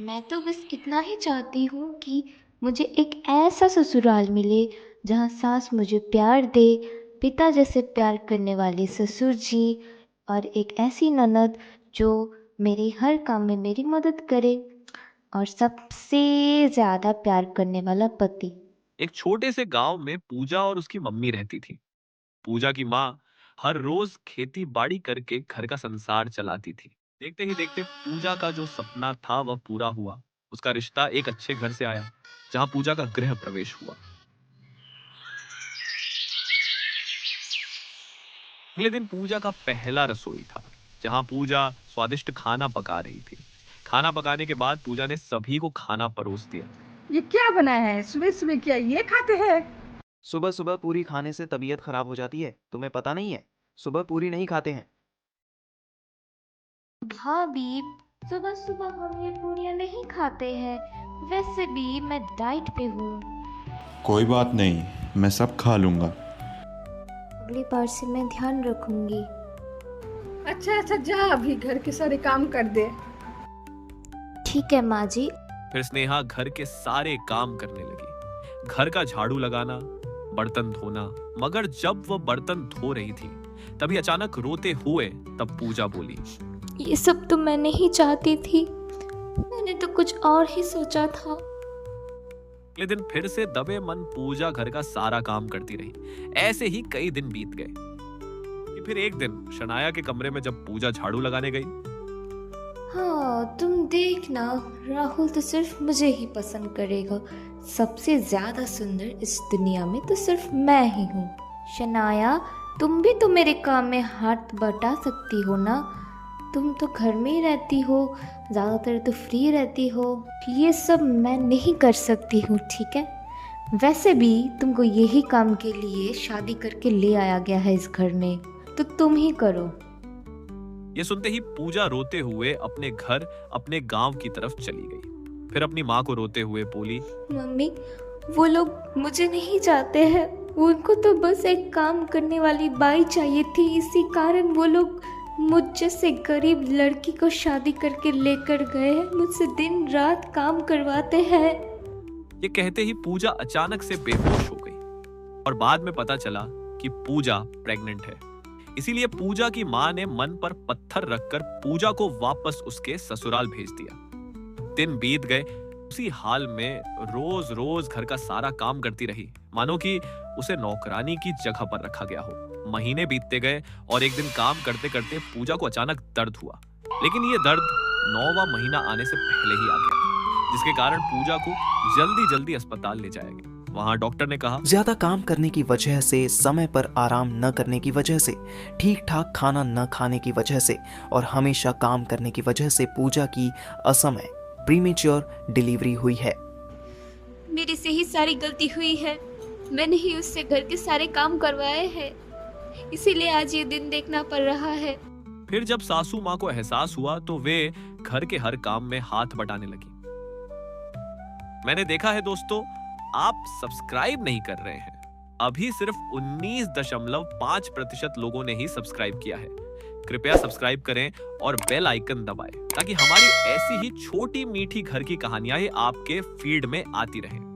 मैं तो बस इतना ही चाहती हूँ कि मुझे एक ऐसा ससुराल मिले जहाँ सास मुझे प्यार दे, पिता जैसे प्यार करने वाले ससुर जी और एक ऐसी ननद जो मेरे हर काम में मेरी मदद करे और सबसे ज़्यादा प्यार करने वाला पति। एक छोटे से गांव में पूजा और उसकी मम्मी रहती थी। पूजा की माँ हर रोज खेती बाड़ी करके घर का संसार चलाती थी। देखते ही देखते पूजा का जो सपना था वह पूरा हुआ। उसका रिश्ता एक अच्छे घर से आया, जहां पूजा का गृह प्रवेश हुआ। अगले दिन पूजा का पहला रसोई था, जहां पूजा स्वादिष्ट खाना पका रही थी। खाना पकाने के बाद पूजा ने सभी को खाना परोस दिया। ये क्या बनाया है? सुबह-सुबह क्या ये खाते हैं? सुबह सुबह पूरी खाने से तबीयत खराब हो जाती है, तुम्हें पता नहीं है? सुबह पूरी नहीं खाते हैं। भाभी, सुबह सुबह हम ये पूरियाँ नहीं खाते हैं। वैसे भी मैं डाइट पे हूँ। कोई बात नहीं, मैं सब खा लूँगा। अगली बार से मैं ध्यान रखूंगी। अच्छा जा अभी घर के सारे काम कर दे। ठीक है माँ जी। फिर स्नेहा घर के सारे काम करने लगी, घर का झाड़ू लगाना, बर्तन धोना। मगर जब वह बर्तन धो रही थी तभी अचानक रोते हुए तब पूजा बोली, ये सब तो मैं नहीं चाहती थी, मैंने तो कुछ और ही सोचा था। अगले दिन फिर से दबे मन पूजा घर का सारा काम करती रही। ऐसे ही कई दिन बीत गए। फिर एक दिन शनाया के कमरे में जब पूजा झाड़ू लगाने गई, हाँ तुम देखना, राहुल तो सिर्फ मुझे ही पसंद करेगा। सबसे ज्यादा सुंदर इस दुनिया में तो सिर्फ मैं ही हूँ। शनाया, तुम भी तो मेरे काम में हाथ बटा सकती हो ना। तुम तो घर में ही रहती हो, ज़्यादातर तो फ्री रहती हो। ये सब मैं नहीं कर सकती हूँ, ठीक है? वैसे भी तुमको यही काम के लिए शादी करके ले आया गया है इस घर में, तो तुम ही करो। ये सुनते ही पूजा रोते हुए अपने घर, अपने गांव की तरफ चली गई। फिर अपनी माँ को रोते हुए बोली, मम्मी, वो लोग मुझे नहीं चाहते हैं। उनको तो बस एक काम करने वाली बाई चाहिए थी, इसी कारण वो लोग मुझ जैसे गरीब लड़की को शादी करके लेकर गए हैं। मुझसे दिन रात काम करवाते हैं। ये कहते ही पूजा अचानक से बेहोश हो गई और बाद में पता चला कि पूजा प्रेग्नेंट है। इसीलिए पूजा की माँ ने मन पर पत्थर रखकर पूजा को वापस उसके ससुराल भेज दिया। दिन बीत गए, उसी हाल में रोज रोज घर का सारा काम करती रही, मानो कि उसे नौकरानी की जगह पर रखा गया हो। महीने बीतते गए और एक दिन काम करते करते पूजा को अचानक दर्द हुआ। लेकिन ये दर्द 9वां महीना आने से पहले ही आ गया, जिसके कारण पूजा को जल्दी जल्दी अस्पताल ले जाया गया। वहां डॉक्टर ने कहा, ज्यादा काम करने की वजह से, समय पर आराम न करने की वजह से, ठीक ठाक खाना न खाने की वजह से और हमेशा काम करने की वजह से पूजा की असमय प्रीमेच्योर डिलीवरी हुई है। मेरे से ही सारी गलती हुई है। मैंने ही उससे घर के सारे काम करवाए हैं, इसीलिए आज ये दिन देखना पड़ रहा है। फिर जब सासू माँ को एहसास हुआ तो वे घर के हर काम में हाथ बटाने लगी। मैंने देखा है दोस्तों, आप सब्सक्राइब नहीं कर रहे हैं। अभी सिर्फ 19.5% लोगों ने ही सब्सक्राइब किया है। कृपया सब्सक्राइब करें और बेल आइकन दबाएं ताकि हमारी ऐसी ही छोटी मीठी घर की कहानियां आपके फीड में आती रहें।